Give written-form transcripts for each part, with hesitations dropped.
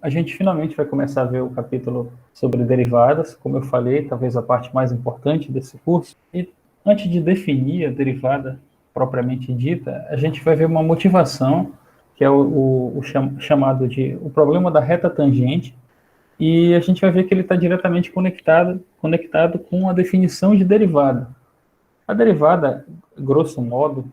A gente finalmente vai começar a ver o capítulo sobre derivadas, como eu falei, talvez a parte mais importante desse curso. E antes de definir a derivada propriamente dita, a gente vai ver uma motivação, que é o chamado de o problema da reta tangente, e a gente vai ver que ele está diretamente conectado com a definição de derivada. A derivada, grosso modo,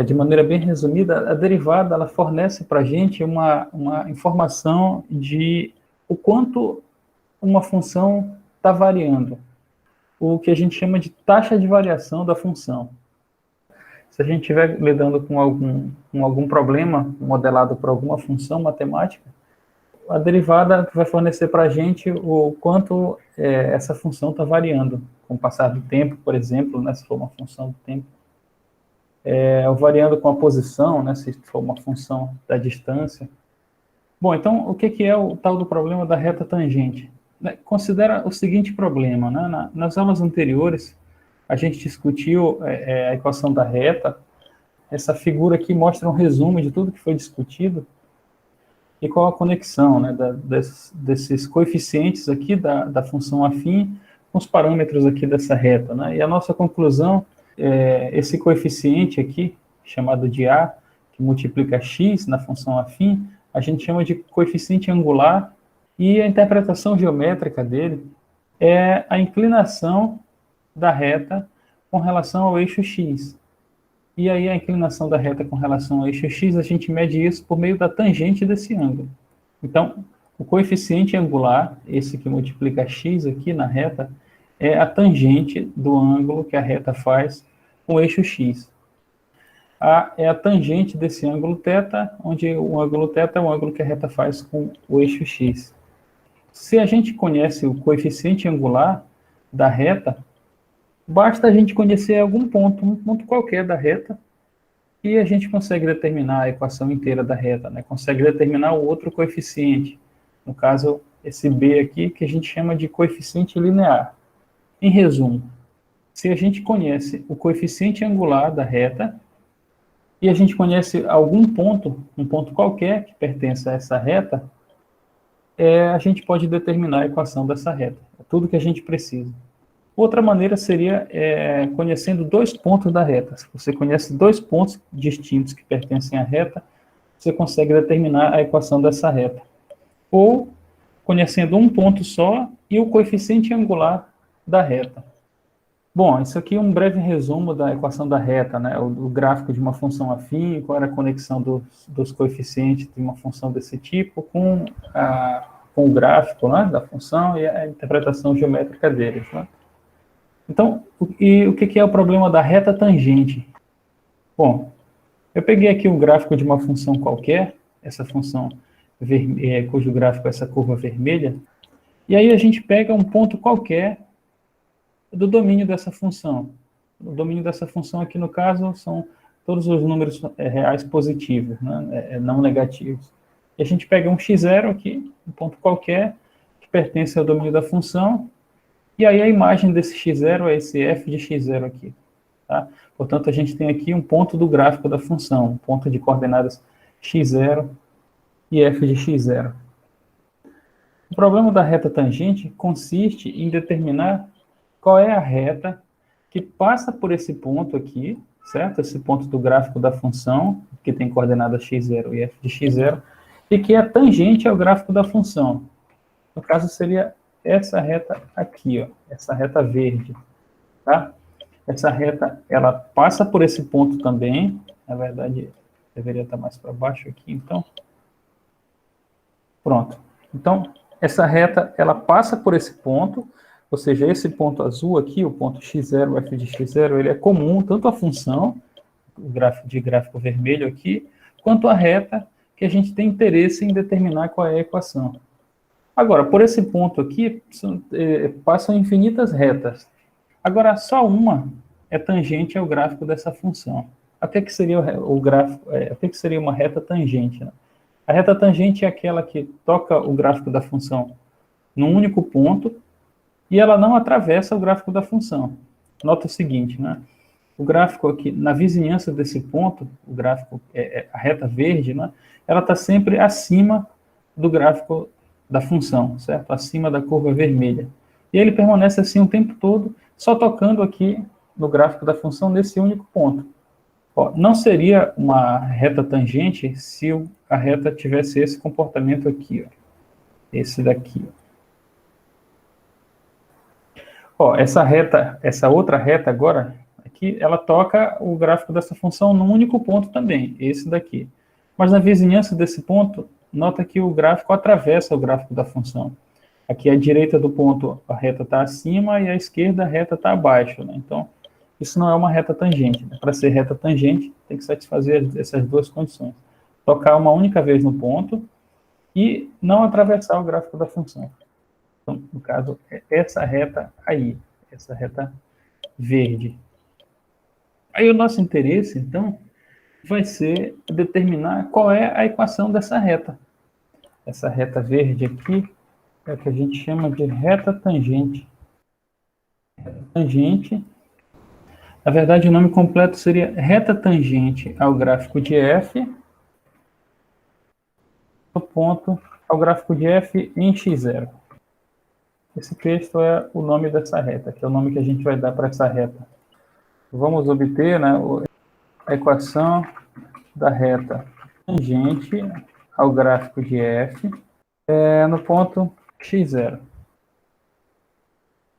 de maneira bem resumida, a derivada ela fornece para a gente uma informação de o quanto uma função está variando, o que a gente chama de taxa de variação da função. Se a gente estiver lidando com algum problema modelado por alguma função matemática, a derivada vai fornecer para a gente o quanto essa função está variando com o passar do tempo, por exemplo, né, se for uma função do tempo. Variando com a posição, né, se for uma função da distância. Bom, então, o que é o tal do problema da reta tangente? Considera o seguinte problema, né? Nas aulas anteriores, a gente discutiu a equação da reta. Essa figura aqui mostra um resumo de tudo que foi discutido e qual a conexão, né, desses coeficientes aqui da função afim com os parâmetros aqui dessa reta, né? E a nossa conclusão esse coeficiente aqui, chamado de A, que multiplica x na função afim, a gente chama de coeficiente angular, e a interpretação geométrica dele é a inclinação da reta com relação ao eixo x. E aí a inclinação da reta com relação ao eixo x, a gente mede isso por meio da tangente desse ângulo. Então, o coeficiente angular, esse que multiplica x aqui na reta, é a tangente do ângulo que a reta faz com o eixo x. A é a tangente desse ângulo θ, onde o ângulo θ é o ângulo que a reta faz com o eixo x. Se a gente conhece o coeficiente angular da reta, basta a gente conhecer algum ponto, um ponto qualquer da reta, e a gente consegue determinar a equação inteira da reta, né? Consegue determinar o outro coeficiente, no caso, esse b aqui, que a gente chama de coeficiente linear. Em resumo, se a gente conhece o coeficiente angular da reta, e a gente conhece algum ponto, um ponto qualquer que pertence a essa reta, a gente pode determinar a equação dessa reta. É tudo que a gente precisa. Outra maneira seria conhecendo dois pontos da reta. Se você conhece dois pontos distintos que pertencem à reta, você consegue determinar a equação dessa reta. Ou conhecendo um ponto só e o coeficiente angular da reta. Bom, isso aqui é um breve resumo da equação da reta, né? O gráfico de uma função afim, qual era a conexão dos coeficientes de uma função desse tipo com o gráfico, né, da função e a interpretação geométrica deles, né? Então, o que é o problema da reta tangente? Bom, eu peguei aqui um gráfico de uma função qualquer, essa função cujo gráfico é essa curva vermelha, e aí a gente pega um ponto qualquer do domínio dessa função. O domínio dessa função aqui, no caso, são todos os números reais positivos, né, não negativos. E a gente pega um x0 aqui, um ponto qualquer, que pertence ao domínio da função, e aí a imagem desse x0 é esse f de x0 aqui. Tá? Portanto, a gente tem aqui um ponto do gráfico da função, um ponto de coordenadas x0 e f de x0. O problema da reta tangente consiste em determinar qual é a reta que passa por esse ponto aqui, certo? Esse ponto do gráfico da função, que tem coordenadas x0 e f de x0, e que é tangente ao gráfico da função. No caso, seria essa reta aqui, ó, essa reta verde, tá? Essa reta, ela passa por esse ponto também, na verdade, deveria estar mais para baixo aqui, então. Pronto. Então, essa reta, ela passa por esse ponto, ou seja, esse ponto azul aqui, o ponto x0, o f de x0, ele é comum tanto à função, o gráfico vermelho aqui, quanto à reta que a gente tem interesse em determinar qual é a equação. Agora, por esse ponto aqui, passam infinitas retas. Agora, só uma é tangente ao gráfico dessa função. O que seria o gráfico? O que seria uma reta tangente? Né? A reta tangente é aquela que toca o gráfico da função num único ponto e ela não atravessa o gráfico da função. Nota o seguinte, né? O gráfico aqui, na vizinhança desse ponto, o gráfico, a reta verde, né? Ela está sempre acima do gráfico da função, certo? Acima da curva vermelha. E ele permanece assim o tempo todo, só tocando aqui no gráfico da função nesse único ponto. Ó, não seria uma reta tangente se a reta tivesse esse comportamento aqui, ó. Esse daqui. Ó, essa outra reta agora, aqui, ela toca o gráfico dessa função num único ponto também, esse daqui. Mas na vizinhança desse ponto, nota que o gráfico atravessa o gráfico da função. Aqui à direita do ponto a reta está acima e à esquerda a reta está abaixo, né? Então, isso não é uma reta tangente, né? Para ser reta tangente, tem que satisfazer essas duas condições. Tocar uma única vez no ponto e não atravessar o gráfico da função. Então, no caso, é essa reta aí, essa reta verde. Aí o nosso interesse, então, vai ser determinar qual é a equação dessa reta. Essa reta verde aqui é o que a gente chama de reta tangente. Tangente, na verdade, o nome completo seria reta tangente ao gráfico de f, do ponto ao gráfico de f em x0. Esse texto é o nome dessa reta, que é o nome que a gente vai dar para essa reta. Vamos obter, né, a equação da reta tangente ao gráfico de f no ponto x0.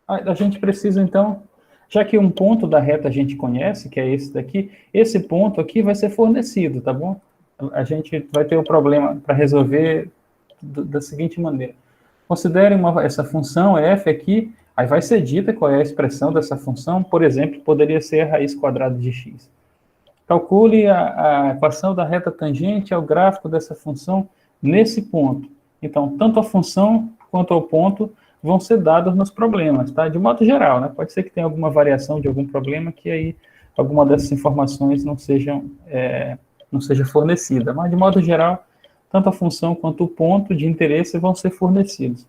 A gente precisa, então, já que um ponto da reta a gente conhece, que é esse daqui, esse ponto aqui vai ser fornecido, tá bom? A gente vai ter o problema para resolver da seguinte maneira. Considere essa função f aqui, aí vai ser dita qual é a expressão dessa função, por exemplo, poderia ser a raiz quadrada de x. Calcule a equação da reta tangente ao gráfico dessa função nesse ponto. Então, tanto a função quanto ao ponto vão ser dados nos problemas, tá? De modo geral, né? Pode ser que tenha alguma variação de algum problema que aí alguma dessas informações não seja fornecida, mas de modo geral, tanto a função quanto o ponto de interesse vão ser fornecidos.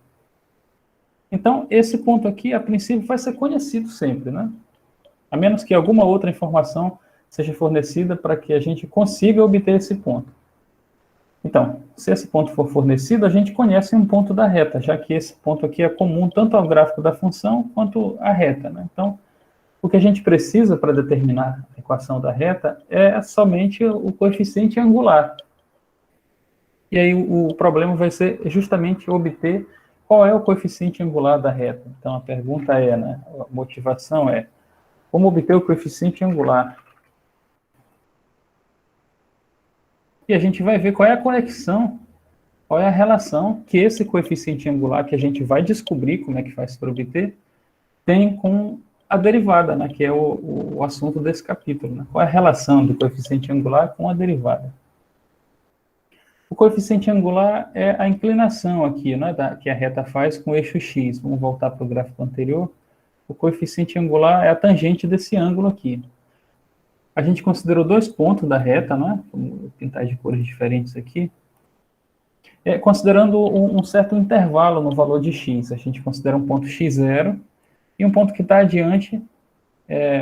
Então, esse ponto aqui, a princípio, vai ser conhecido sempre, né? A menos que alguma outra informação seja fornecida para que a gente consiga obter esse ponto. Então, se esse ponto for fornecido, a gente conhece um ponto da reta, já que esse ponto aqui é comum tanto ao gráfico da função quanto à reta, né? Então, o que a gente precisa para determinar a equação da reta é somente o coeficiente angular. E aí o problema vai ser justamente obter qual é o coeficiente angular da reta. Então, a pergunta é, né? A motivação é, como obter o coeficiente angular? E a gente vai ver qual é a conexão, qual é a relação que esse coeficiente angular, que a gente vai descobrir como é que faz para obter, tem com a derivada, né, que é o assunto desse capítulo. Né? Qual é a relação do coeficiente angular com a derivada? O coeficiente angular é a inclinação aqui, né, que a reta faz com o eixo x. Vamos voltar para o gráfico anterior. O coeficiente angular é a tangente desse ângulo aqui. A gente considerou dois pontos da reta, né? Vou pintar de cores diferentes aqui. Considerando um certo intervalo no valor de x. A gente considera um ponto x0 e um ponto que está adiante,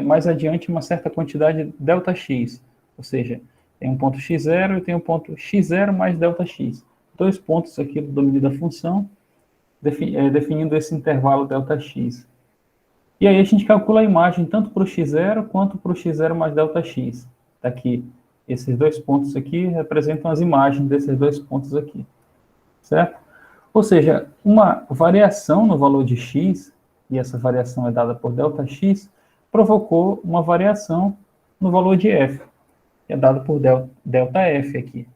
mais adiante, uma certa quantidade ΔX. Ou seja, tem um ponto x0 e tem um ponto x0 mais ΔX. Dois pontos aqui do domínio da função, definindo esse intervalo ΔX. E aí a gente calcula a imagem tanto para o x0 quanto para o x0 mais ΔX. Tá aqui. Esses dois pontos aqui representam as imagens desses dois pontos aqui. Certo? Ou seja, uma variação no valor de x, e essa variação é dada por ΔX, provocou uma variação no valor de f, que é dado por ΔF aqui.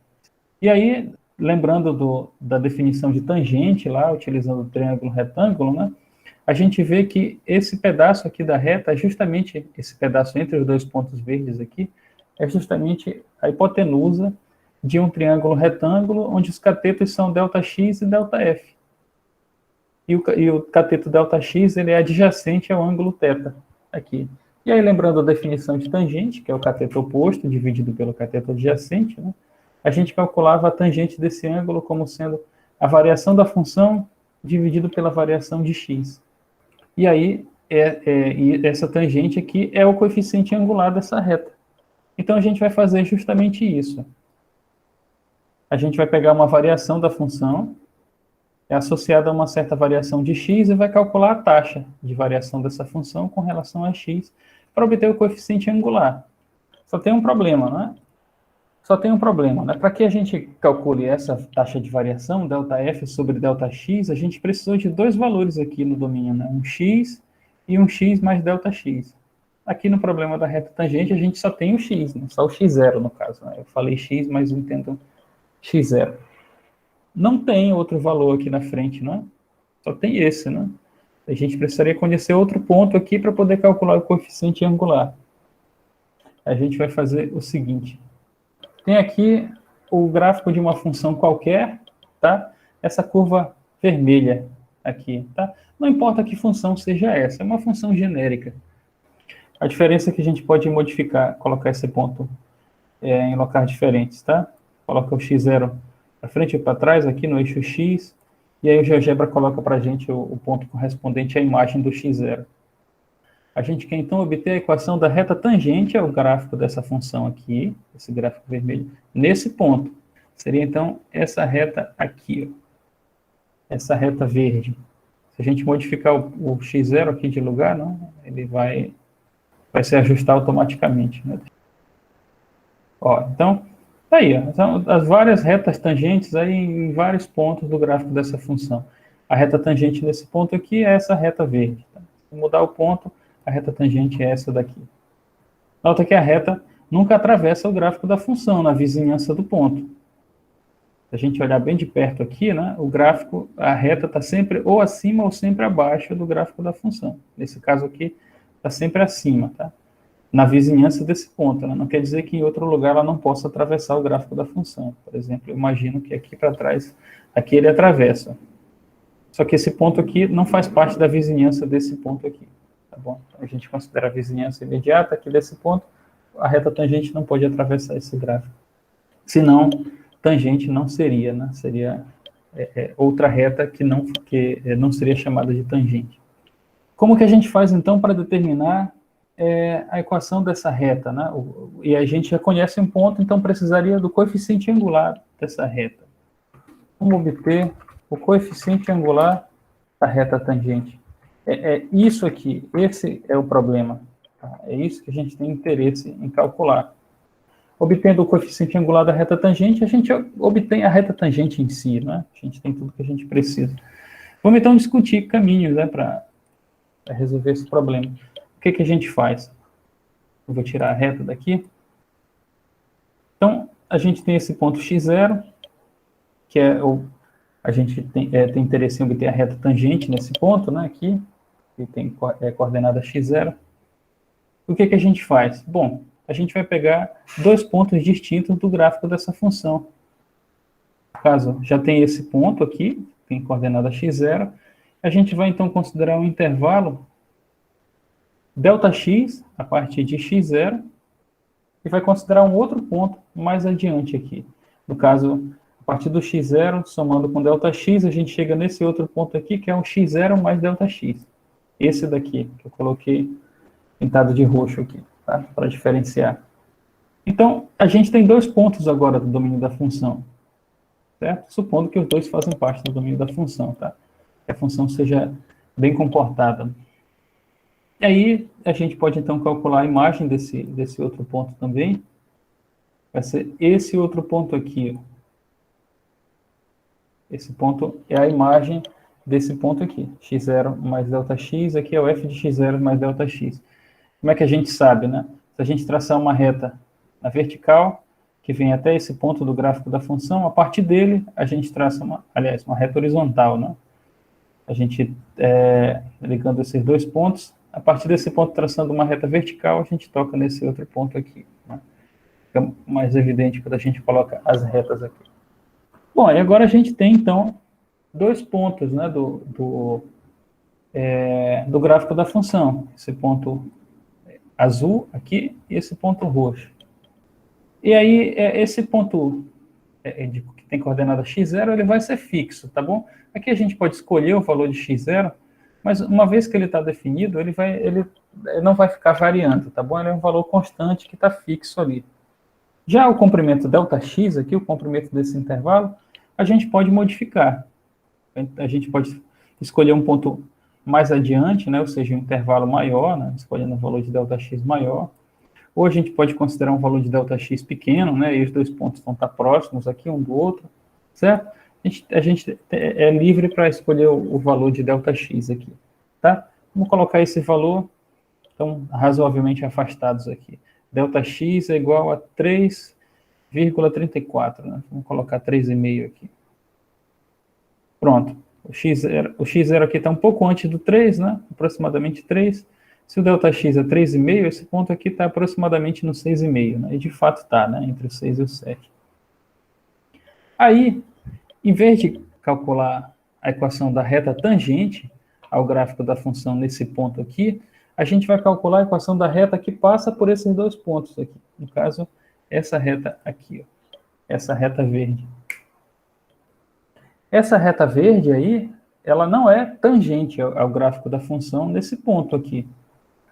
E aí, lembrando da definição de tangente lá, utilizando o triângulo retângulo, né? A gente vê que esse pedaço aqui da reta, justamente esse pedaço entre os dois pontos verdes aqui, é justamente a hipotenusa de um triângulo retângulo, onde os catetos são ΔX e ΔF. E o cateto ΔX, ele é adjacente ao ângulo θ, aqui. E aí, lembrando a definição de tangente, que é o cateto oposto dividido pelo cateto adjacente, né? A gente calculava a tangente desse ângulo como sendo a variação da função dividido pela variação de x. E aí, e essa tangente aqui é o coeficiente angular dessa reta. Então, a gente vai fazer justamente isso. A gente vai pegar uma variação da função, é associada a uma certa variação de x e vai calcular a taxa de variação dessa função com relação a x para obter o coeficiente angular. Só tem um problema, não é? Só tem um problema, né? Para que a gente calcule essa taxa de variação, ΔF sobre ΔX, a gente precisou de dois valores aqui no domínio, né? Um x e um x mais ΔX. Aqui no problema da reta tangente, a gente só tem o x, né? Só o x0 no caso, né? Eu falei x, mas entendo x0. Não tem outro valor aqui na frente, não é? Só tem esse, né? A gente precisaria conhecer outro ponto aqui para poder calcular o coeficiente angular. A gente vai fazer o seguinte. Tem aqui o gráfico de uma função qualquer, tá? Essa curva vermelha aqui, tá? Não importa que função seja essa, é uma função genérica. A diferença é que a gente pode modificar, colocar esse ponto em locais diferentes, tá? Coloca o x0 para frente e para trás, aqui no eixo x, e aí o GeoGebra coloca para a gente o ponto correspondente à imagem do x0. A gente quer, então, obter a equação da reta tangente ao gráfico dessa função aqui, esse gráfico vermelho, nesse ponto. Seria, então, essa reta aqui, ó. Essa reta verde. Se a gente modificar o x0 aqui de lugar, não, ele vai se ajustar automaticamente, né? Ó, então, tá aí, ó. Então, as várias retas tangentes aí em vários pontos do gráfico dessa função. A reta tangente nesse ponto aqui é essa reta verde. Tá? Se mudar o ponto, a reta tangente é essa daqui. Nota que a reta nunca atravessa o gráfico da função na vizinhança do ponto. Se a gente olhar bem de perto aqui, né, o gráfico, a reta está sempre ou acima ou sempre abaixo do gráfico da função. Nesse caso aqui, está sempre acima, tá? Na vizinhança desse ponto, né? Não quer dizer que em outro lugar ela não possa atravessar o gráfico da função. Por exemplo, eu imagino que aqui para trás, aqui ele atravessa. Só que esse ponto aqui não faz parte da vizinhança desse ponto aqui. Tá bom? Então, a gente considera a vizinhança imediata aqui desse ponto, a reta tangente não pode atravessar esse gráfico. Senão, tangente não seria, né? Seria outra reta que não seria chamada de tangente. Como que a gente faz, então, para determinar a equação dessa reta, né? E a gente já conhece um ponto, então precisaria do coeficiente angular dessa reta. Vamos obter o coeficiente angular da reta tangente. É isso aqui, esse é o problema. Tá? É isso que a gente tem interesse em calcular. Obtendo o coeficiente angular da reta tangente, a gente obtém a reta tangente em si, né? A gente tem tudo que a gente precisa. Vamos então discutir caminhos, né, para resolver esse problema. O que a gente faz? Eu vou tirar a reta daqui. Então, a gente tem esse ponto x0, que a gente tem interesse em obter a reta tangente nesse ponto, né, aqui, que tem coordenada x0. O que a gente faz? Bom, a gente vai pegar dois pontos distintos do gráfico dessa função. No caso, já tem esse ponto aqui, tem coordenada x0. A gente vai, então, considerar um intervalo ΔX, a partir de x0, e vai considerar um outro ponto mais adiante aqui. No caso, a partir do x0, somando com ΔX, a gente chega nesse outro ponto aqui, que é um x0 mais ΔX. Esse daqui, que eu coloquei pintado de roxo aqui, tá? Para diferenciar. Então, a gente tem dois pontos agora do domínio da função, certo? Supondo que os dois fazem parte do domínio da função, tá? Que a função seja bem comportada. E aí, a gente pode, então, calcular a imagem desse outro ponto também. Vai ser esse outro ponto aqui. Ó. Esse ponto é a imagem desse ponto aqui. x0 mais ΔX, aqui é o f de x0 mais ΔX. Como é que a gente sabe, né? Se a gente traçar uma reta na vertical, que vem até esse ponto do gráfico da função, a partir dele, a gente traça uma reta horizontal, né? A gente, ligando esses dois pontos, a partir desse ponto, traçando uma reta vertical, a gente toca nesse outro ponto aqui. Né? Fica mais evidente quando a gente coloca as retas aqui. Bom, e agora a gente tem, então, dois pontos, né, do gráfico da função. Esse ponto azul aqui e esse ponto roxo. E aí, esse ponto que tem coordenada x0, ele vai ser fixo, tá bom? Aqui a gente pode escolher o valor de x0, mas uma vez que ele está definido, ele não vai ficar variando, tá bom? Ele é um valor constante que está fixo ali. Já o comprimento ΔX aqui, o comprimento desse intervalo, a gente pode modificar. A gente pode escolher um ponto mais adiante, né, ou seja, um intervalo maior, né, escolhendo um valor de ΔX maior, ou a gente pode considerar um valor de ΔX pequeno, né, e os dois pontos vão estar próximos aqui um do outro, certo? A gente é livre para escolher o valor de ΔX aqui, tá? Vamos colocar esse valor, então, razoavelmente afastados aqui. ΔX é igual a 3,34, né? Vamos colocar 3,5 aqui. Pronto. O x0 aqui está um pouco antes do 3, né? Aproximadamente 3. Se o ΔX é 3,5, esse ponto aqui está aproximadamente no 6,5, né? E de fato está, né? Entre o 6 e o 7. Aí, em vez de calcular a equação da reta tangente ao gráfico da função nesse ponto aqui, a gente vai calcular a equação da reta que passa por esses dois pontos aqui. No caso, essa reta aqui, ó. Essa reta verde. Essa reta verde aí, ela não é tangente ao gráfico da função nesse ponto aqui.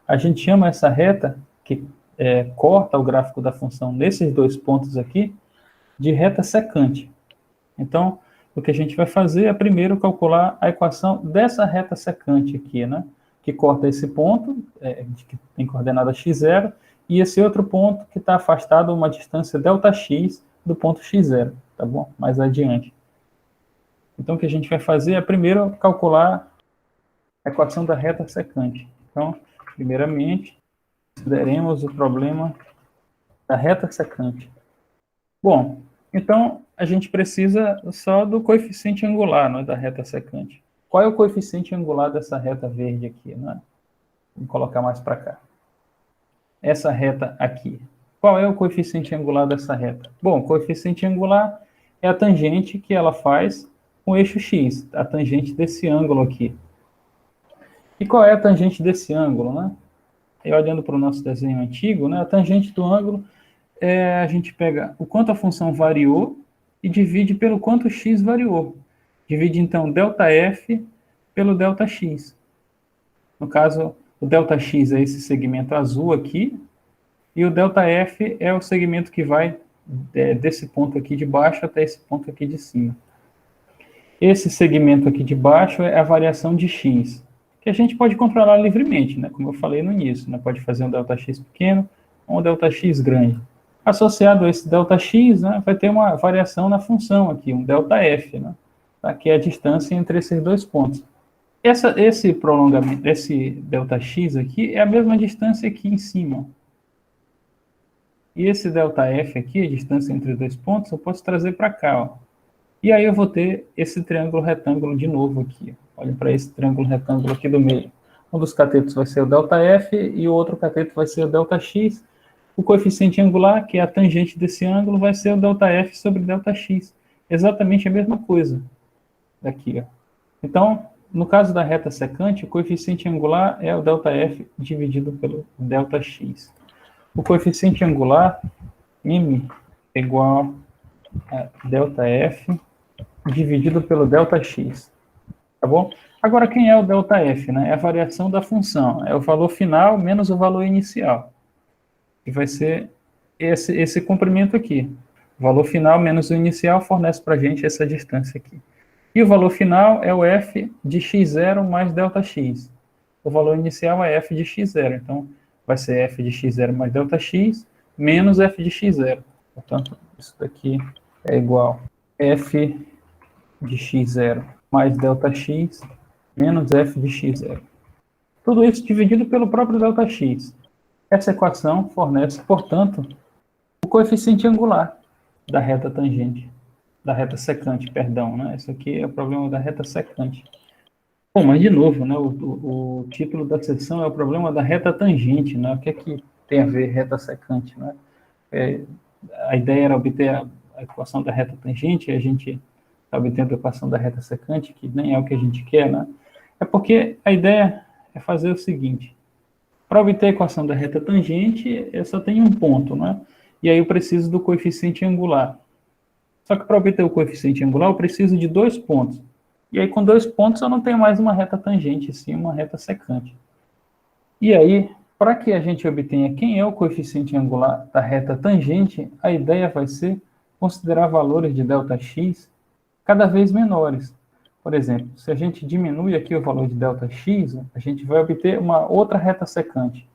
A gente chama essa reta que corta o gráfico da função nesses dois pontos aqui de reta secante. Então, o que a gente vai fazer é primeiro calcular a equação dessa reta secante aqui, né? Que corta esse ponto, que tem coordenada x0, e esse outro ponto que está afastado uma distância ΔX do ponto x0, tá bom? Mais adiante. Então, o que a gente vai fazer é primeiro calcular a equação da reta secante. Então, primeiramente, consideremos o problema da reta secante. Bom, então, a gente precisa só do coeficiente angular, não é, da reta secante. Qual é o coeficiente angular dessa reta verde aqui, né? Vou colocar mais para cá. Essa reta aqui. Qual é o coeficiente angular dessa reta? Bom, o coeficiente angular é a tangente que ela faz com o eixo x, a tangente desse ângulo aqui. E qual é a tangente desse ângulo, né? E olhando para o nosso desenho antigo, né, a tangente do ângulo a gente pega o quanto a função variou e divide pelo quanto x variou. Divide, então, ΔF pelo ΔX. No caso, o ΔX é esse segmento azul aqui, e o ΔF é o segmento que vai desse ponto aqui de baixo até esse ponto aqui de cima. Esse segmento aqui de baixo é a variação de x, que a gente pode controlar livremente, né? Como eu falei no início, né? Pode fazer um ΔX pequeno ou um ΔX grande. Associado a esse ΔX, né, vai ter uma variação na função aqui, um ΔF, né? Tá? Que é a distância entre esses dois pontos. Esse prolongamento, esse ΔX aqui, é a mesma distância aqui em cima. E esse ΔF aqui, a distância entre os dois pontos, eu posso trazer para cá, ó. E aí eu vou ter esse triângulo retângulo de novo aqui. Olhem para esse triângulo retângulo aqui do meio. Um dos catetos vai ser o ΔF e o outro cateto vai ser o ΔX. O coeficiente angular, que é a tangente desse ângulo, vai ser o ΔF sobre ΔX. Exatamente a mesma coisa daqui, ó. Então, no caso da reta secante, o coeficiente angular é o ΔF dividido pelo ΔX. O coeficiente angular, M, é igual a ΔF dividido pelo ΔX. Tá bom? Agora, quem é o ΔF, né? É a variação da função. É o valor final menos o valor inicial. Que vai ser esse comprimento aqui. O valor final menos o inicial fornece para a gente essa distância aqui. E o valor final é o f de x0 mais ΔX. O valor inicial é f de x0. Então, vai ser f de x0 mais ΔX menos f de x0. Portanto, isso daqui é igual a f de x0 mais ΔX menos f de x0. Tudo isso dividido pelo próprio ΔX. Essa equação fornece, portanto, o coeficiente angular da reta tangente, da reta secante, perdão, né? Isso aqui é o problema da reta secante. Bom, mas de novo, né? O título da sessão é o problema da reta tangente, né? O que é que tem a ver reta secante, né? A ideia era obter a equação da reta tangente, e a gente está obtendo a equação da reta secante, que nem é o que a gente quer, né? É porque a ideia é fazer o seguinte: para obter a equação da reta tangente, eu só tenho um ponto, né? E aí eu preciso do coeficiente angular. Só que para obter o coeficiente angular, eu preciso de dois pontos. E aí, com dois pontos, eu não tenho mais uma reta tangente, sim uma reta secante. E aí, para que a gente obtenha quem é o coeficiente angular da reta tangente, a ideia vai ser considerar valores de ΔX cada vez menores. Por exemplo, se a gente diminui aqui o valor de ΔX, a gente vai obter uma outra reta secante.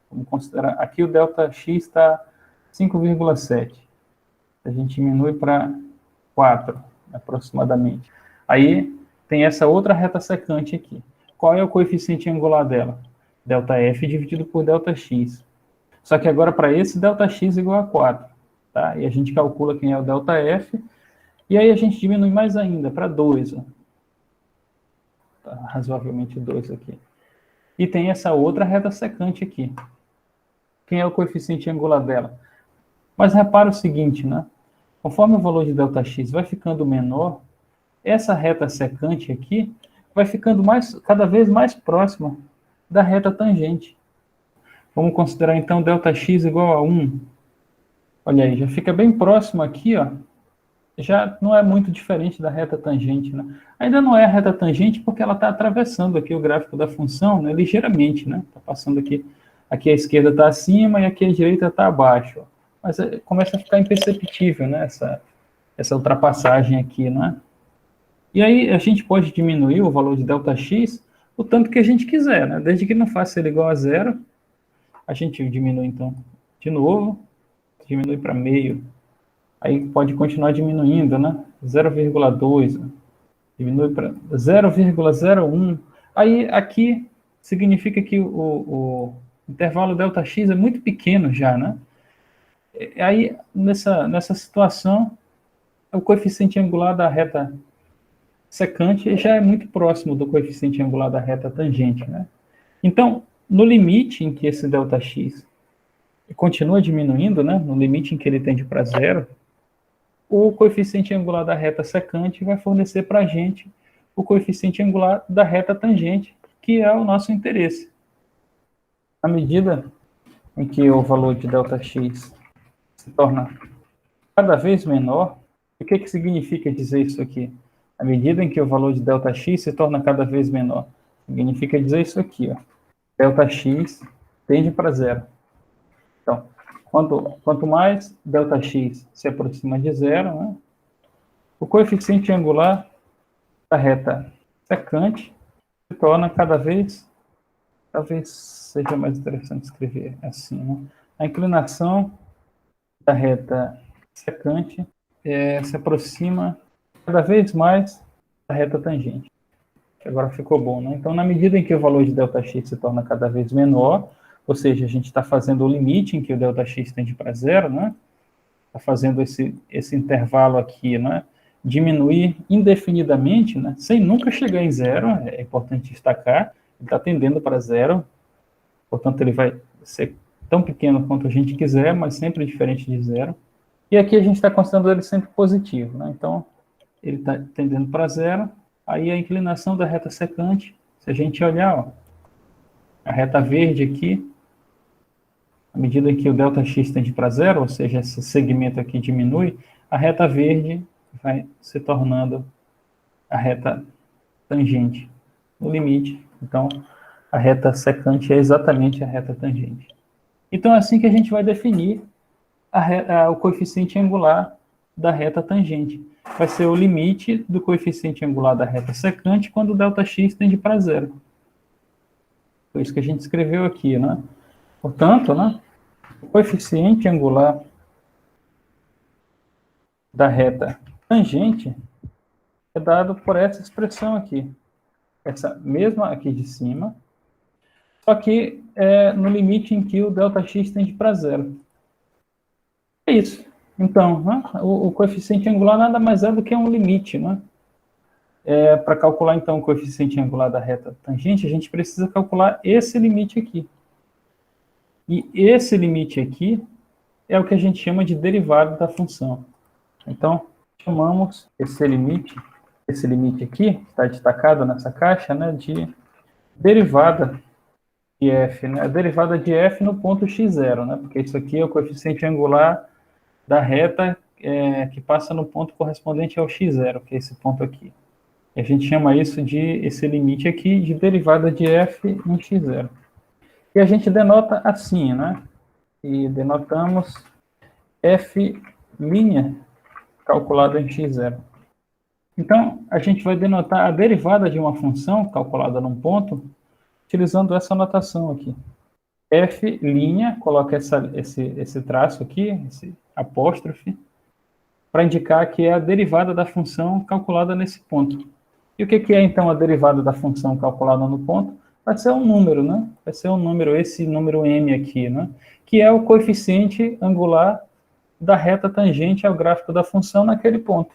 Vamos considerar, aqui o ΔX está 5,7. A gente diminui para 4, aproximadamente. Aí tem essa outra reta secante aqui. Qual é o coeficiente angular dela? ΔF dividido por ΔX. Só que agora para esse, ΔX igual a 4. Tá? E a gente calcula quem é o ΔF. E aí a gente diminui mais ainda, para 2. Ó. Tá, razoavelmente 2 aqui. E tem essa outra reta secante aqui. Quem é o coeficiente angular dela? Mas repara o seguinte, né? Conforme o valor de ΔX vai ficando menor, essa reta secante aqui vai ficando cada vez mais próxima da reta tangente. Vamos considerar então ΔX igual a 1. Olha aí, já fica bem próximo aqui, ó. Já não é muito diferente da reta tangente, né? Ainda não é a reta tangente porque ela está atravessando aqui o gráfico da função, né, ligeiramente, né? Está passando aqui, aqui a esquerda está acima e aqui a direita está abaixo. Ó. Mas começa a ficar imperceptível, né? Essa ultrapassagem aqui, né? E aí a gente pode diminuir o valor de ΔX o tanto que a gente quiser, né? Desde que não faça ele igual a 0, a gente diminui então de novo, diminui para meio. Aí pode continuar diminuindo, né? 0,2, diminui para 0,01. Aí aqui significa que o intervalo ΔX é muito pequeno já, né? Aí nessa situação, o coeficiente angular da reta secante já é muito próximo do coeficiente angular da reta tangente, né? Então, no limite em que esse ΔX continua diminuindo, né? No limite em que ele tende para 0, o coeficiente angular da reta secante vai fornecer para a gente o coeficiente angular da reta tangente, que é o nosso interesse. À medida em que o valor de ΔX se torna cada vez menor, o que significa dizer isso aqui? À medida em que o valor de ΔX se torna cada vez menor, significa dizer isso aqui, ó. ΔX tende para 0. Então, quanto mais ΔX se aproxima de 0, né, o coeficiente angular da reta secante se torna cada vez, talvez seja mais interessante escrever assim, né? A inclinação da reta secante se aproxima cada vez mais da reta tangente. Agora ficou bom, né? Então, na medida em que o valor de ΔX se torna cada vez menor, ou seja, a gente está fazendo o limite em que o ΔX tende para 0, né? Está fazendo esse intervalo aqui, né? Diminuir indefinidamente, né? Sem nunca chegar em 0, é importante destacar, ele está tendendo para 0, portanto, ele vai ser tão pequeno quanto a gente quiser, mas sempre diferente de 0. E aqui a gente está considerando ele sempre positivo, né? Então, ele está tendendo para 0, aí a inclinação da reta secante, se a gente olhar, ó, a reta verde aqui, à medida que o ΔX tende para 0, ou seja, esse segmento aqui diminui, a reta verde vai se tornando a reta tangente, no limite. Então, a reta secante é exatamente a reta tangente. Então, é assim que a gente vai definir o coeficiente angular da reta tangente. Vai ser o limite do coeficiente angular da reta secante quando o ΔX tende para 0. Foi isso que a gente escreveu aqui, né? Portanto, né, o coeficiente angular da reta tangente é dado por essa expressão aqui. Essa mesma aqui de cima, só que no limite em que o ΔX tende para 0. É isso. Então, né, o coeficiente angular nada mais é do que um limite, né? Para calcular, então, o coeficiente angular da reta tangente, a gente precisa calcular esse limite aqui. E esse limite aqui é o que a gente chama de derivada da função. Então, chamamos esse limite aqui, que está destacado nessa caixa, né, de derivada de f, né? A derivada de f no ponto x0, né? Porque isso aqui é o coeficiente angular da reta que passa no ponto correspondente ao x0, que é esse ponto aqui. A gente chama isso esse limite aqui de derivada de f em x0. E a gente denota assim, né? E denotamos f' calculado em x0. Então, a gente vai denotar a derivada de uma função calculada num ponto, utilizando essa notação aqui. F', coloca esse traço aqui, esse apóstrofe, para indicar que é a derivada da função calculada nesse ponto. E o que é, então, a derivada da função calculada no ponto? Vai ser um número, né? Vai ser um número, esse número m aqui, né? Que é o coeficiente angular da reta tangente ao gráfico da função naquele ponto.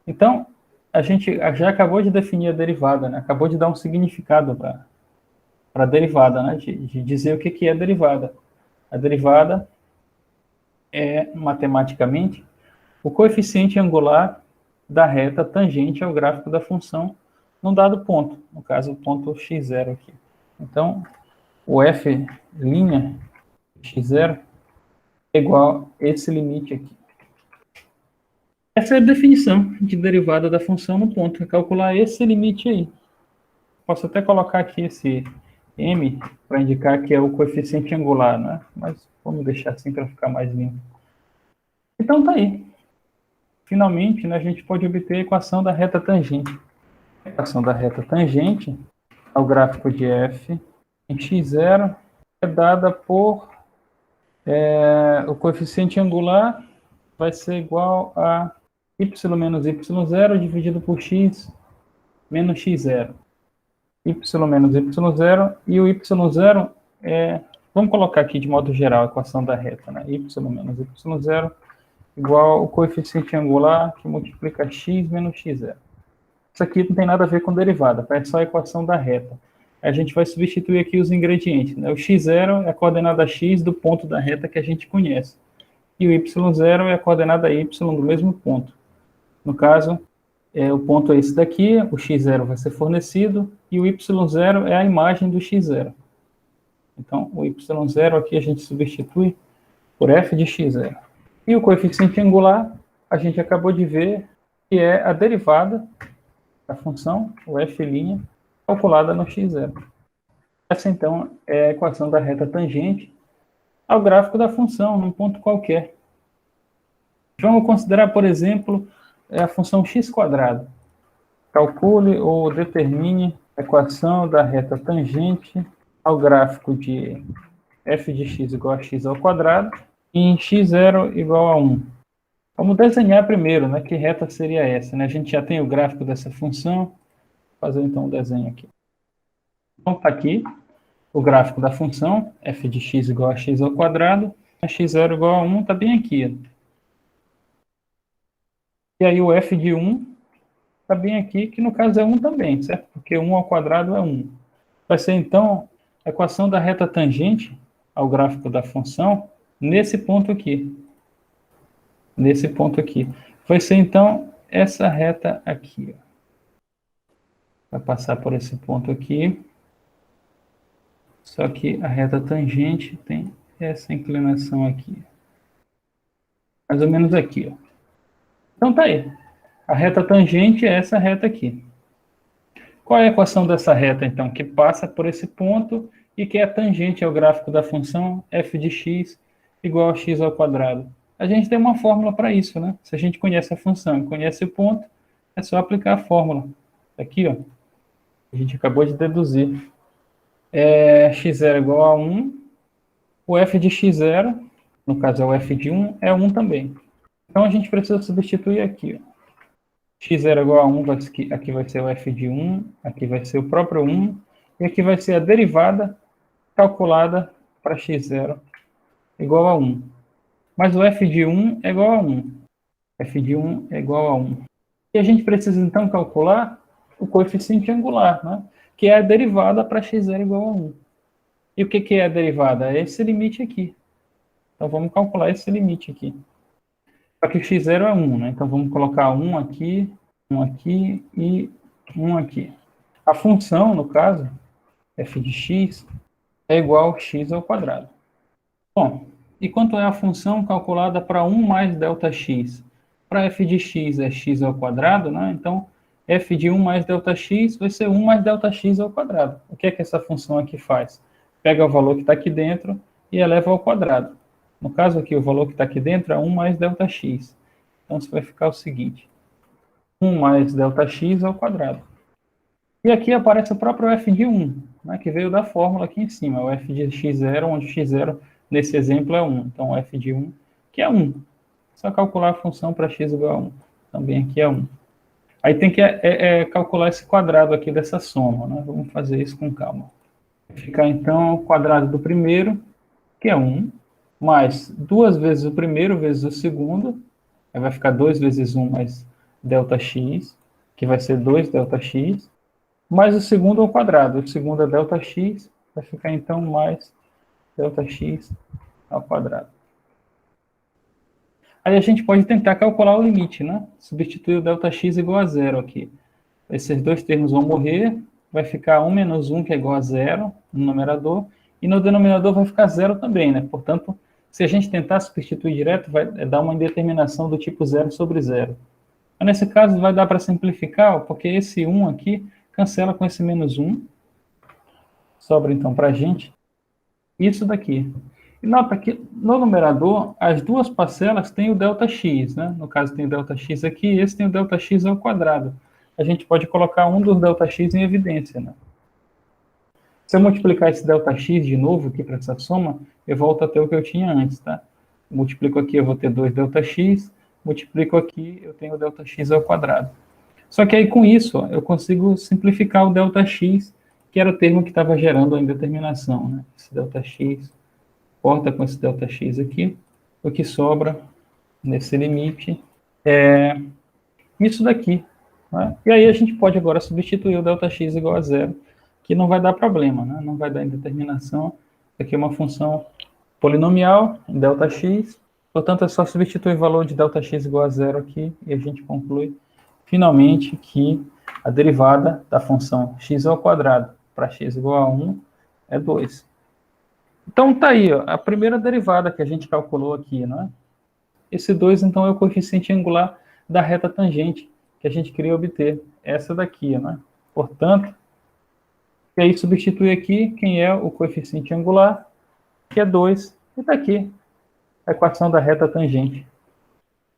Então, a gente já acabou de definir a derivada, né? Acabou de dar um significado para a derivada, né? De dizer o que é a derivada. A derivada é, matematicamente, o coeficiente angular da reta tangente ao gráfico da função num dado ponto, no caso o ponto x0 aqui. Então, o f' x0 é igual a esse limite aqui. Essa é a definição de derivada da função no ponto, é calcular esse limite aí. Posso até colocar aqui esse m para indicar que é o coeficiente angular, né? Mas vamos deixar assim para ficar mais limpo. Então tá aí. Finalmente, né, a gente pode obter a equação da reta tangente. A equação da reta tangente ao gráfico de f em x0 é dada por o coeficiente angular vai ser igual a y menos y0 dividido por x menos x0. Y menos y0 e o y0 é... Vamos colocar aqui de modo geral a equação da reta, né? Y menos y0 igual ao coeficiente angular que multiplica x menos x0. Isso aqui não tem nada a ver com derivada, tá? É só a equação da reta. A gente vai substituir aqui os ingredientes, né? O x0 é a coordenada x do ponto da reta que a gente conhece. E o y0 é a coordenada y do mesmo ponto. No caso, o ponto é esse daqui, o x0 vai ser fornecido, e o y0 é a imagem do x0. Então, o y0 aqui a gente substitui por f de x0. E o coeficiente angular, a gente acabou de ver que é a derivada da função, o f', calculada no x0. Essa, então, é a equação da reta tangente ao gráfico da função, num ponto qualquer. Vamos considerar, por exemplo, a função x². Calcule ou determine a equação da reta tangente ao gráfico de f de x igual a x ao quadrado e em x0 igual a 1. Vamos desenhar primeiro, né? Que reta seria essa, né? A gente já tem o gráfico dessa função. Vou fazer então o desenho aqui. Então está aqui o gráfico da função, f de x igual a x ao quadrado, a x0 igual a 1, está bem aqui. E aí o f de 1 está bem aqui, que no caso é 1 também, certo? Porque 1 ao quadrado é 1. Vai ser então a equação da reta tangente ao gráfico da função nesse ponto aqui. Nesse ponto aqui. Vai ser então essa reta aqui. Vai passar por esse ponto aqui. Só que a reta tangente tem essa inclinação aqui. Mais ou menos aqui, ó. Então tá aí. A reta tangente é essa reta aqui. Qual é a equação dessa reta, então? Que passa por esse ponto e que é tangente ao gráfico da função f de x igual a x ao quadrado. A gente tem uma fórmula para isso, né? Se a gente conhece a função e conhece o ponto, é só aplicar a fórmula. Aqui, ó. A gente acabou de deduzir. x0 igual a 1. O f de x0, no caso é o f de 1, é 1 também. Então a gente precisa substituir aqui, ó. x0 igual a 1, aqui vai ser o f de 1, aqui vai ser o próprio 1, e aqui vai ser a derivada calculada para x0 igual a 1. Mas o f de 1 é igual a 1. f de 1 é igual a 1. E a gente precisa, então, calcular o coeficiente angular, né? Que é a derivada para x0 igual a 1. E o que é a derivada? É esse limite aqui. Então, vamos calcular esse limite aqui. Só que o x0 é 1, né? Então, vamos colocar 1 aqui e 1 aqui. A função, no caso, f de x, é igual a x ao quadrado. Bom, e quanto é a função calculada para 1 mais ΔX? Para f de x é x ao quadrado, né? Então, f de 1 mais ΔX vai ser 1 mais ΔX ao quadrado. O que é que essa função aqui faz? Pega o valor que está aqui dentro e eleva ao quadrado. No caso aqui, o valor que está aqui dentro é 1 mais ΔX. Então, isso vai ficar o seguinte. 1 mais ΔX ao quadrado. E aqui aparece o próprio f de 1, né, que veio da fórmula aqui em cima, o f de x0, onde x0 nesse exemplo é 1. Então, o f de 1, que é 1. Só calcular a função para x igual a 1. Também aqui é 1. Aí tem que calcular esse quadrado aqui dessa soma, né? Vamos fazer isso com calma. Ficar, então, o quadrado do primeiro, que é 1, mais 2 vezes o primeiro vezes o segundo, aí vai ficar 2 vezes 1 mais ΔX, que vai ser 2 ΔX, mais o segundo ao quadrado. O segundo é ΔX, vai ficar, então, mais ΔX ao quadrado. Aí a gente pode tentar calcular o limite, né? Substituir o ΔX igual a zero aqui. Esses dois termos vão morrer, vai ficar 1 menos 1, que é igual a zero, no numerador, e no denominador vai ficar zero também, né? Portanto, se a gente tentar substituir direto, vai dar uma indeterminação do tipo zero sobre zero. Mas nesse caso, vai dar para simplificar, porque esse 1 aqui cancela com esse menos 1. Sobra, então, para a gente isso daqui. E nota que no numerador, as duas parcelas têm o ΔX, né? No caso, tem o ΔX aqui, e esse tem o ΔX ao quadrado. A gente pode colocar um dos ΔX em evidência, né? Se eu multiplicar esse ΔX de novo aqui para essa soma, eu volto até o que eu tinha antes, tá? Multiplico aqui, eu vou ter 2 ΔX, multiplico aqui, eu tenho o ΔX ao quadrado. Só que aí com isso, ó, eu consigo simplificar o ΔX, que era o termo que estava gerando a indeterminação, né? Esse ΔX corta com esse ΔX aqui, o que sobra nesse limite é isso daqui, né? E aí a gente pode agora substituir o ΔX igual a zero, que não vai dar problema, né? Não vai dar indeterminação. Aqui é uma função polinomial em ΔX, portanto é só substituir o valor de ΔX igual a zero aqui e a gente conclui finalmente que a derivada da função x ao quadrado para x igual a 1 é 2. Então tá aí, ó, a primeira derivada que a gente calculou aqui, não é? Esse 2, então, é o coeficiente angular da reta tangente que a gente queria obter, essa daqui, né? Portanto, e aí substitui aqui quem é o coeficiente angular, que é 2, e está aqui a equação da reta tangente.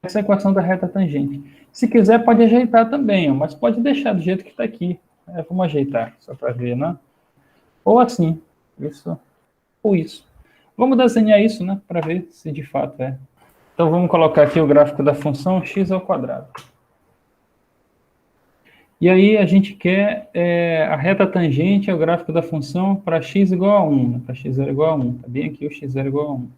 Essa é a equação da reta tangente. Se quiser, pode ajeitar também, ó, mas pode deixar do jeito que está aqui. Vamos ajeitar, só para ver, né? Ou assim, isso, ou isso. Vamos desenhar isso, né, para ver se de fato é. Então, vamos colocar aqui o gráfico da função x ao quadrado. E aí, a gente quer a reta tangente, é o gráfico da função para x igual a 1, né, para x0 igual a 1. Está bem aqui o x0 igual a 1.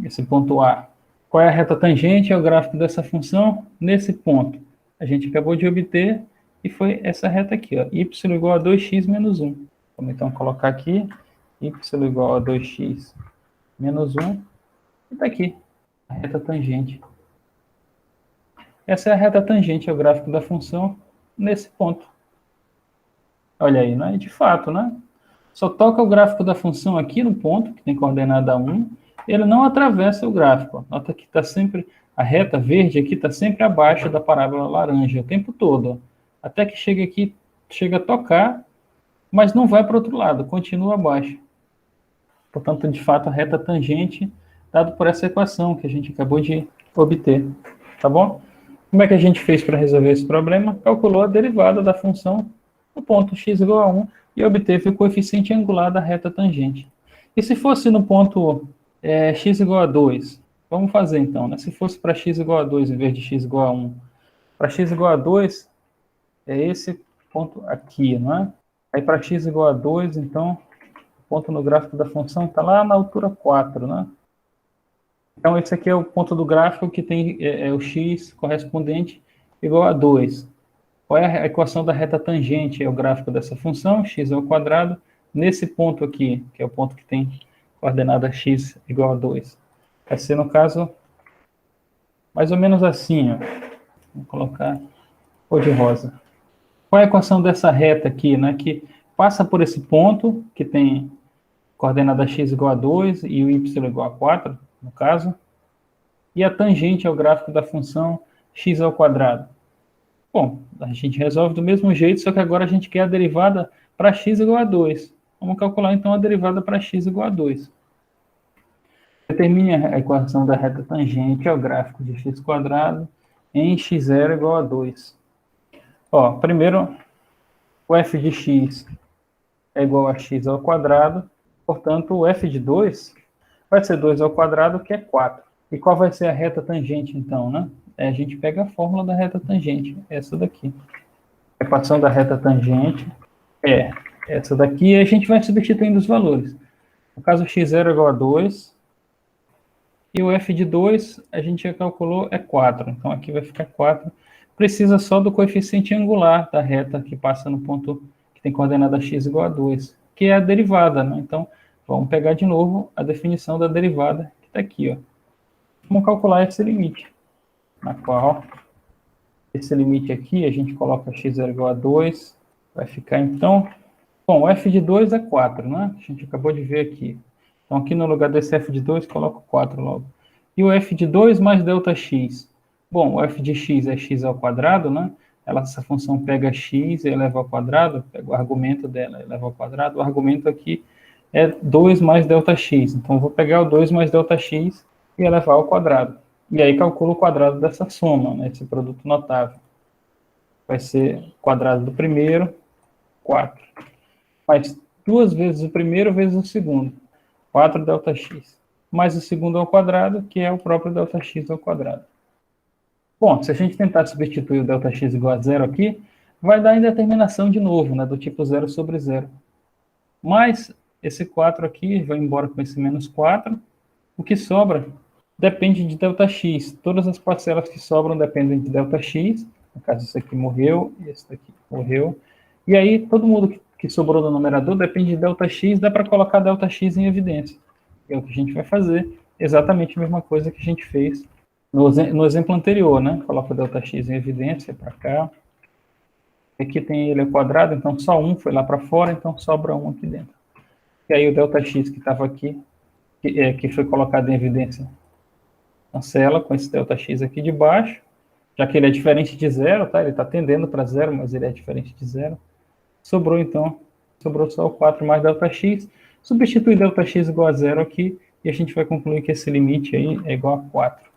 Esse ponto A. Qual é a reta tangente? É o gráfico dessa função nesse ponto. A gente acabou de obter e foi essa reta aqui, ó, y igual a 2x menos 1. Vamos então colocar aqui y igual a 2x menos 1. E está aqui a reta tangente. Essa é a reta tangente, é o gráfico da função nesse ponto. Olha aí, né? De fato, né? Só toca o gráfico da função aqui no ponto, que tem coordenada 1, ele não atravessa o gráfico. Nota que está sempre, a reta verde aqui está sempre abaixo da parábola laranja, o tempo todo. Até que chega aqui, chega a tocar, mas não vai para o outro lado, continua abaixo. Portanto, de fato, a reta tangente, dado por essa equação que a gente acabou de obter. Tá bom? Como é que a gente fez para resolver esse problema? Calculou a derivada da função no ponto x igual a 1 e obteve o coeficiente angular da reta tangente. E se fosse no ponto x igual a 2? Vamos fazer então, né? Se fosse para x igual a 2 em vez de x igual a 1. Para x igual a 2, é esse ponto aqui, não é? Aí para x igual a 2, então, o ponto no gráfico da função está lá na altura 4, né? Então, esse aqui é o ponto do gráfico que tem o x correspondente igual a 2. Qual é a equação da reta tangente? É o gráfico dessa função, x ao quadrado, nesse ponto aqui, que é o ponto que tem coordenada x igual a 2. Vai ser, no caso, mais ou menos assim, ó. Vou colocar cor de rosa. Qual é a equação dessa reta aqui, né? Que passa por esse ponto, que tem coordenada x igual a 2 e o y igual a 4, no caso. E a tangente é o gráfico da função x ao quadrado. Bom, a gente resolve do mesmo jeito, só que agora a gente quer a derivada para x igual a 2. Vamos calcular, então, a derivada para x igual a 2. Determine a equação da reta tangente ao gráfico de x quadrado em x0 igual a 2. Ó, primeiro, o f de x é igual a x ao quadrado, portanto, o f de 2 vai ser 2 ao quadrado, que é 4. E qual vai ser a reta tangente, então, né? A gente pega a fórmula da reta tangente, essa daqui. A equação da reta tangente é essa daqui, e a gente vai substituindo os valores. No caso, x0 é igual a 2, e o f de 2, a gente já calculou, é 4. Então, aqui vai ficar 4. Precisa só do coeficiente angular da reta que passa no ponto que tem coordenada x igual a 2, que é a derivada, né? Então, vamos pegar de novo a definição da derivada, que está aqui, ó. Vamos calcular esse limite, na qual esse limite aqui, a gente coloca x0 igual a 2, vai ficar, então... Bom, o f de 2 é 4, né? A gente acabou de ver aqui. Então, aqui no lugar desse f de 2, coloco 4 logo. E o f de 2 mais ΔX. Bom, o f de x é x ao quadrado, né? Essa função pega x e eleva ao quadrado, pega o argumento dela e eleva ao quadrado. O argumento aqui é 2 mais ΔX. Então, eu vou pegar o 2 mais ΔX e elevar ao quadrado. E aí, calculo o quadrado dessa soma, né? Esse produto notável. Vai ser o quadrado do primeiro, 4. Faz 2 vezes o primeiro vezes o segundo, 4 ΔX. Mais o segundo ao quadrado, que é o próprio ΔX ao quadrado. Bom, se a gente tentar substituir o ΔX igual a 0 aqui, vai dar indeterminação de novo, né, do tipo 0 sobre 0. Mas esse 4 aqui vai embora com esse menos 4. O que sobra depende de ΔX. Todas as parcelas que sobram dependem de ΔX. No caso, esse aqui morreu, e esse daqui morreu. E aí, todo mundo que sobrou do numerador depende de ΔX, dá para colocar ΔX em evidência. É o que a gente vai fazer, exatamente a mesma coisa que a gente fez no exemplo anterior, né? Coloca o ΔX em evidência para cá. Aqui tem ele ao quadrado, então só 1 foi lá para fora, então sobra 1 aqui dentro. E aí o ΔX que estava aqui, que foi colocado em evidência, cancela com esse ΔX aqui de baixo, já que ele é diferente de 0, tá? Ele está tendendo para 0, mas ele é diferente de 0. Sobrou, então, só o 4 mais ΔX. Substitui ΔX igual a 0 aqui, e a gente vai concluir que esse limite aí é igual a 4.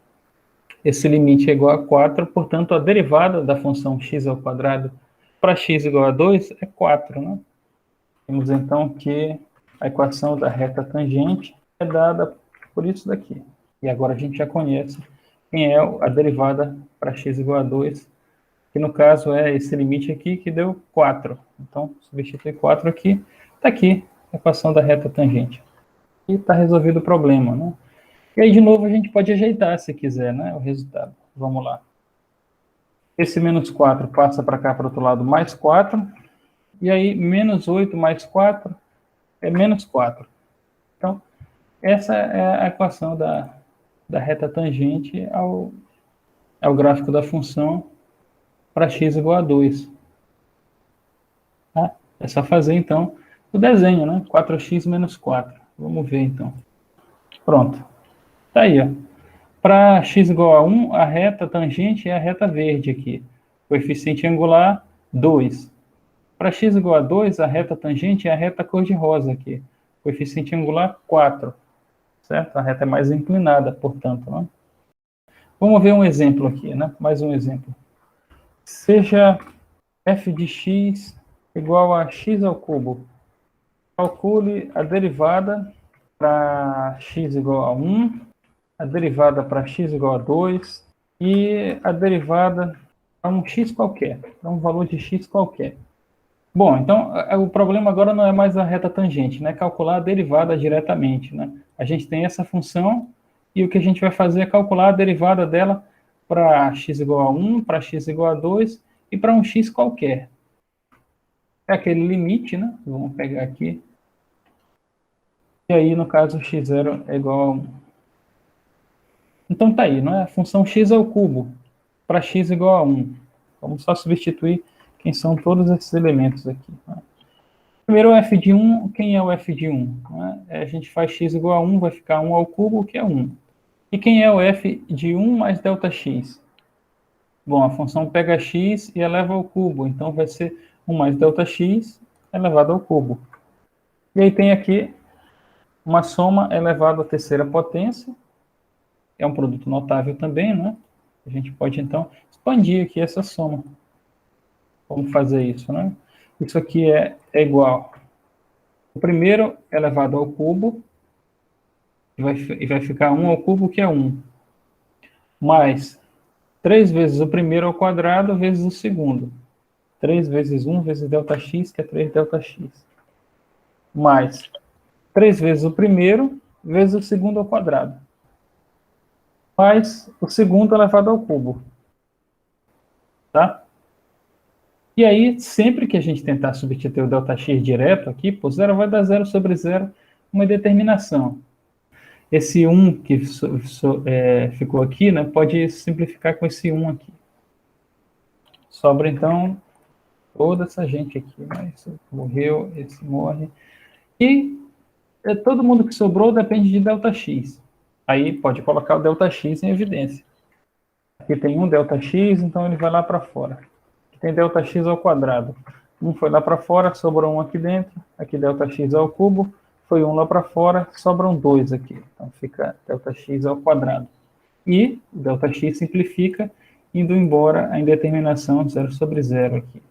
Esse limite é igual a 4, portanto, a derivada da função x ao quadrado para x igual a 2 é 4, né? Temos, então, que a equação da reta tangente é dada por isso daqui. E agora a gente já conhece quem é a derivada para x igual a 2, que no caso é esse limite aqui que deu 4. Então, substitui 4 aqui, está aqui a equação da reta tangente. E está resolvido o problema, né? E aí, de novo, a gente pode ajeitar, se quiser, né, o resultado. Vamos lá. Esse menos 4 passa para cá, para o outro lado, mais 4. E aí, menos 8 mais 4 é menos 4. Então, essa é a equação da reta tangente ao gráfico da função para x igual a 2. Tá? É só fazer, então, o desenho, né? 4x menos 4. Vamos ver, então. Pronto. Tá aí, ó. Para x igual a 1, a reta tangente é a reta verde aqui. Coeficiente angular, 2. Para x igual a 2, a reta tangente é a reta cor-de-rosa aqui. Coeficiente angular, 4. Certo? A reta é mais inclinada, portanto, né? Vamos ver um exemplo aqui, né? Mais um exemplo. Seja f de x igual a x ao cubo. Calcule a derivada para x igual a 1, a derivada para x igual a 2 e a derivada para um x qualquer, para um valor de x qualquer. Bom, então, o problema agora não é mais a reta tangente, né? Calcular a derivada diretamente, né? A gente tem essa função e o que a gente vai fazer é calcular a derivada dela para x igual a 1, para x igual a 2 e para um x qualquer. É aquele limite, né? Vamos pegar aqui. E aí, no caso, x0 é igual a 1. Então, tá aí, não é? A função x ao cubo para x igual a 1. Vamos só substituir quem são todos esses elementos aqui. Né? Primeiro, o f de 1. Quem é o f de 1? Né? A gente faz x igual a 1, vai ficar 1 ao cubo, que é 1. E quem é o f de 1 mais ΔX? Bom, a função pega x e eleva ao cubo, então vai ser 1 mais ΔX elevado ao cubo. E aí tem aqui uma soma elevada à terceira potência, é um produto notável também, né? A gente pode, então, expandir aqui essa soma. Vamos fazer isso, né? Isso aqui é igual. O primeiro elevado ao cubo, e vai ficar 1 ao cubo, que é 1. Mais 3 vezes o primeiro ao quadrado, vezes o segundo. 3 vezes 1 vezes ΔX, que é 3 ΔX. Mais 3 vezes o primeiro, vezes o segundo ao quadrado. Mais o segundo elevado ao cubo. Tá? E aí, sempre que a gente tentar substituir o ΔX direto aqui, por zero vai dar 0 sobre 0, uma determinação. Esse 1 que ficou aqui, né, pode simplificar com esse 1 aqui. Sobra, então, toda essa gente aqui. Né? Esse morreu, esse morre. E todo mundo que sobrou depende de ΔX. Aí pode colocar o ΔX em evidência. Aqui tem um ΔX, então ele vai lá para fora. Aqui tem ΔX ao quadrado. Um foi lá para fora, sobrou um aqui dentro. Aqui ΔX ao cubo, foi um lá para fora, sobram 2 aqui. Então fica ΔX ao quadrado. E o ΔX simplifica, indo embora a indeterminação 0 sobre 0 aqui.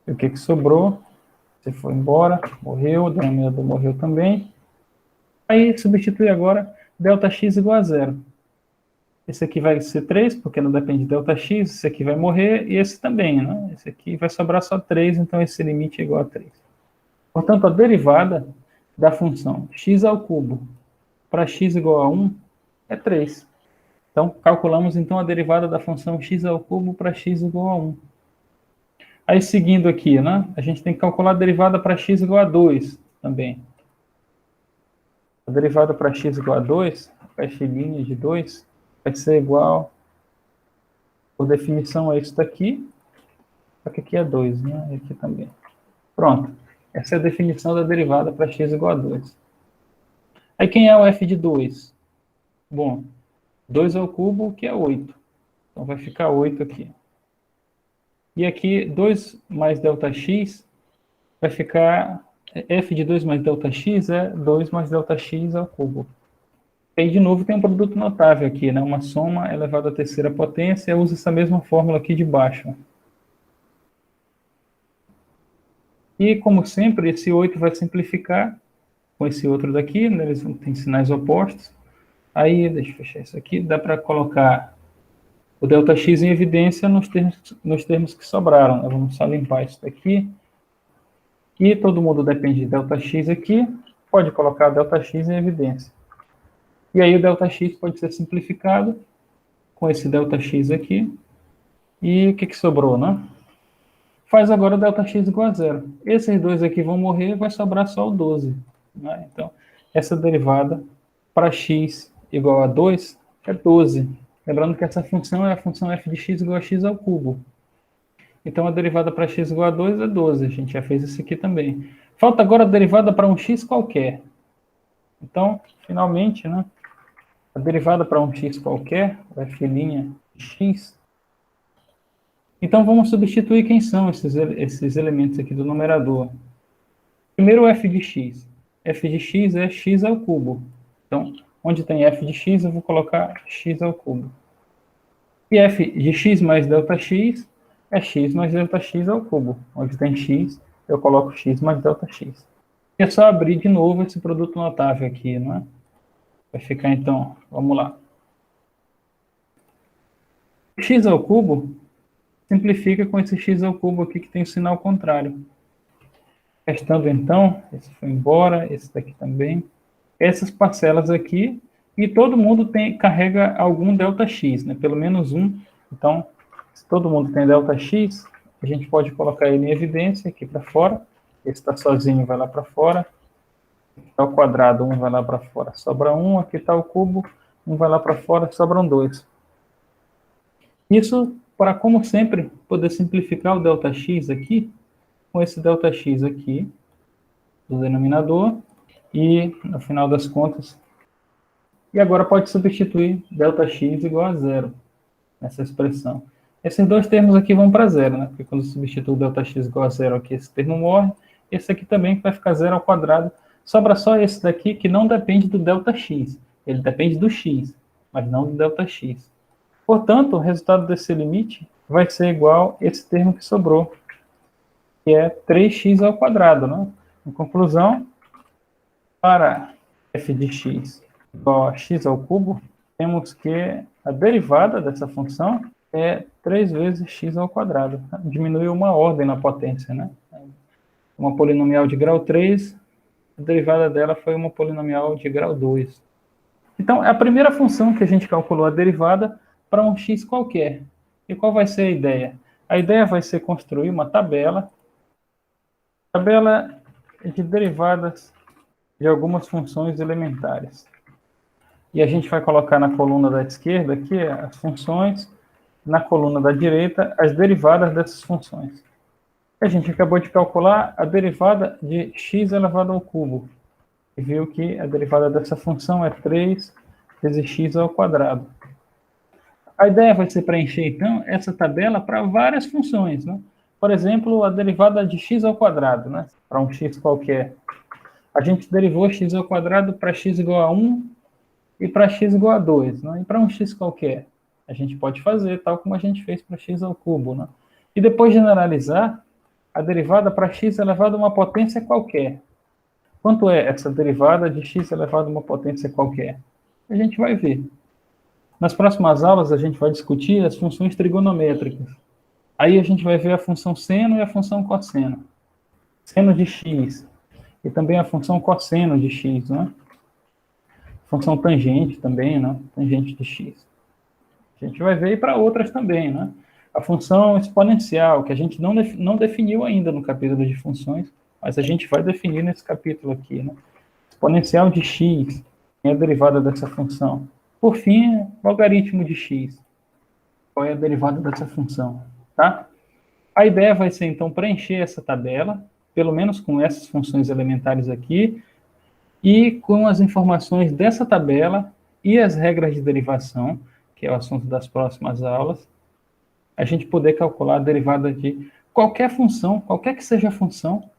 E o que sobrou? Você foi embora, morreu, o denominador morreu também. Aí substitui agora ΔX igual a 0. Esse aqui vai ser 3, porque não depende de ΔX, esse aqui vai morrer, e esse também, né? Esse aqui vai sobrar só 3, então esse limite é igual a 3. Portanto, a derivada da função x ao cubo para x igual a 1 é 3. Então, calculamos então a derivada da função x ao cubo para x igual a 1. Aí, seguindo aqui, né? A gente tem que calcular a derivada para x igual a 2 também. A derivada para x igual a 2, f' de 2, vai ser igual, por definição, a isso daqui, só que aqui é 2, né? E aqui também. Pronto. Essa é a definição da derivada para x igual a 2. Aí quem é o f de 2? Bom, 2 ao cubo, que é 8. Então vai ficar 8 aqui. E aqui, 2 mais ΔX vai ficar... f de 2 mais ΔX é 2 mais ΔX ao cubo. E aí, de novo, tem um produto notável aqui, né? Uma soma elevada à terceira potência. Eu uso essa mesma fórmula aqui de baixo. E, como sempre, esse 8 vai simplificar com esse outro daqui, né? Eles têm sinais opostos. Aí, deixa eu fechar isso aqui, dá para colocar o ΔX em evidência nos termos que sobraram. Né? Vamos só limpar isso daqui. E todo mundo depende de ΔX aqui, pode colocar ΔX em evidência. E aí o ΔX pode ser simplificado com esse ΔX aqui. E o que sobrou, né? Faz agora o ΔX igual a 0. Esses dois aqui vão morrer, vai sobrar só o 12. Né? Então, essa derivada para x igual a 2 é 12. Lembrando que essa função é a função f de x igual a x ao cubo. Então, a derivada para x igual a 2 é 12. A gente já fez isso aqui também. Falta agora a derivada para um x qualquer. Então, finalmente, né? A derivada para um x qualquer, o f' de x. Então, vamos substituir quem são esses elementos aqui do numerador. Primeiro, o f de x. F de x é x ao cubo. Então, onde tem f de x, eu vou colocar x ao cubo. E f de x mais ΔX é x mais ΔX ao cubo. Onde tem x, eu coloco x mais ΔX. E é só abrir de novo esse produto notável aqui, né? Vai ficar, então, vamos lá. X ao cubo simplifica com esse x ao cubo aqui que tem o sinal contrário. Restando, então, esse foi embora, esse daqui também. Essas parcelas aqui, e todo mundo carrega algum ΔX, né? Pelo menos um. Então, se todo mundo tem ΔX, a gente pode colocar ele em evidência aqui para fora. Esse está sozinho, vai lá para fora. Está o quadrado, um vai lá para fora, sobra um. Aqui está o cubo, um vai lá para fora, sobram 2. Isso para, como sempre, poder simplificar o ΔX aqui, com esse ΔX aqui, do denominador, e, no final das contas, e agora pode substituir ΔX igual a 0, nessa expressão. Esses dois termos aqui vão para 0, né? Porque quando substituo ΔX igual a 0 aqui, esse termo morre, esse aqui também vai ficar 0 ao quadrado. Sobra só esse daqui que não depende do ΔX. Ele depende do x, mas não do ΔX. Portanto, o resultado desse limite vai ser igual a esse termo que sobrou, que é 3x ao quadrado, né? Em conclusão, para f de x igual a x ao cubo, temos que a derivada dessa função é 3 vezes x ao quadrado. Diminuiu uma ordem na potência, né? Uma polinomial de grau 3, a derivada dela foi uma polinomial de grau 2. Então, é a primeira função que a gente calculou a derivada para um x qualquer. E qual vai ser a ideia? A ideia vai ser construir uma tabela de derivadas de algumas funções elementares. E a gente vai colocar na coluna da esquerda aqui as funções, na coluna da direita as derivadas dessas funções. A gente acabou de calcular a derivada de x elevado ao cubo. E viu que a derivada dessa função é 3 vezes x ao quadrado. A ideia vai ser preencher, então, essa tabela para várias funções, né? Por exemplo, a derivada de x ao quadrado, né? Para um x qualquer. A gente derivou x ao quadrado para x igual a 1 e para x igual a 2, né? E para um x qualquer, a gente pode fazer tal como a gente fez para x ao cubo, né? E depois generalizar a derivada para x elevado a uma potência qualquer. Quanto é essa derivada de x elevado a uma potência qualquer? A gente vai ver. Nas próximas aulas, a gente vai discutir as funções trigonométricas. Aí a gente vai ver a função seno e a função cosseno. Seno de x. E também a função cosseno de x, né? Função tangente também, né? Tangente de x. A gente vai ver para outras também, né? A função exponencial, que a gente não definiu ainda no capítulo de funções, mas a gente vai definir nesse capítulo aqui, né? Exponencial de x, é a derivada dessa função. Por fim, logaritmo de x. Qual é a derivada dessa função, tá? A ideia vai ser, então, preencher essa tabela, pelo menos com essas funções elementares aqui, e com as informações dessa tabela e as regras de derivação, que é o assunto das próximas aulas, a gente poder calcular a derivada de qualquer função, qualquer que seja a função,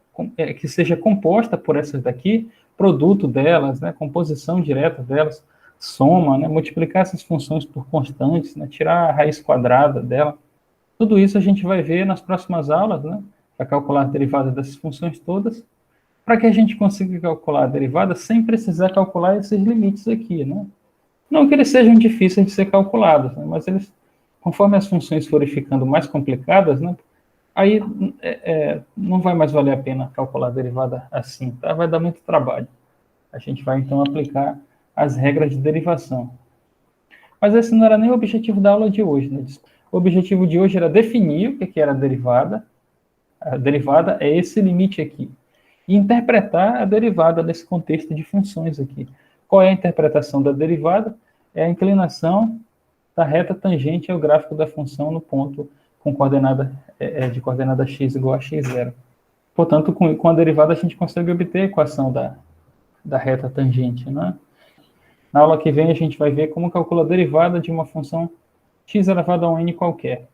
que seja composta por essas daqui, produto delas, né, composição direta delas, soma, né, multiplicar essas funções por constantes, né, tirar a raiz quadrada dela. Tudo isso a gente vai ver nas próximas aulas, né, para calcular a derivada dessas funções todas, para que a gente consiga calcular a derivada sem precisar calcular esses limites aqui, né? Não que eles sejam difíceis de ser calculados, né, mas eles, conforme as funções forem ficando mais complicadas, né, aí não vai mais valer a pena calcular a derivada assim, tá? Vai dar muito trabalho. A gente vai, então, aplicar as regras de derivação. Mas esse não era nem o objetivo da aula de hoje, né? O objetivo de hoje era definir o que era a derivada. A derivada é esse limite aqui. E interpretar a derivada nesse contexto de funções aqui. Qual é a interpretação da derivada? É a inclinação da reta tangente ao gráfico da função no ponto com coordenada de coordenada x igual a x0. Portanto, com a derivada a gente consegue obter a equação da reta tangente, né? Na aula que vem a gente vai ver como calcula a derivada de uma função x elevado a um n qualquer.